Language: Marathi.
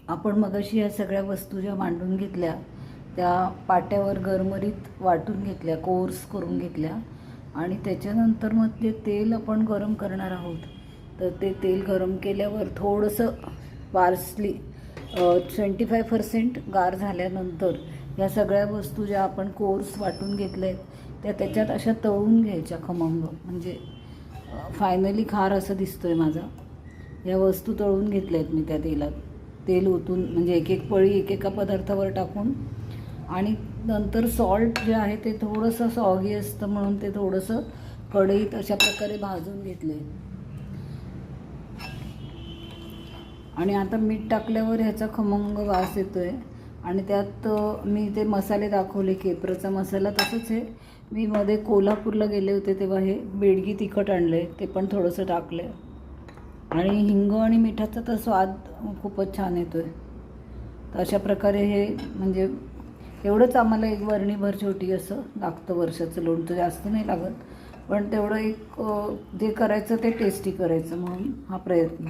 आपण मगाशी या सगळ्या वस्तू ज्या मांडून घेतल्या त्या पाट्यावर गरमरीत वाटून घेतल्या, कोर्स करून घेतल्या आणि त्याच्यानंतर मग ते तेल आपण गरम करणार आहोत. तर ते तेल गरम केल्यावर थोडंसं पार्सली 25% गार झाल्यानंतर या सगळ्या वस्तू ज्या आपण कोर्स वाटून घेतल्या आहेत त्या त्याच्यात अशा तळून घ्यायच्या खमंग. म्हणजे फायनली खार असं दिसतोय माझा. या वस्तू तळून घेतल्या आहेत मी त्या तेलात, तेल ओतून म्हणजे एक एक पळी एकेका पदार्थावर टाकून. आणि नंतर सॉल्ट जे आहे ते थोडंसं सॉगी असतं म्हणून ते थोडंसं कढईत अशा प्रकारे भाजून घेतलं आहे. आणि आता मीठ टाकल्यावर ह्याचा खमंग वास येतो आहे. आणि त्यात मी ते मसाले दाखवले, केप्रचा मसाला तसंच आहे. मी मध्ये कोल्हापूरला गेले होते तेव्हा हे बेडगी तिखट आणलं आहे, ते पण थोडंसं टाकलं आहे. आणि हिंग आणि मिठाचा तर स्वाद खूपच छान येतो आहे. तर अशा प्रकारे हे म्हणजे एवढंच आम्हाला एक बरणीभर छोटी असं लागतं वर्षाचं लोणचं, जास्त नाही लागत. पण तेवढं एक जे करायचं ते टेस्टी करायचं म्हणून हा प्रयत्न.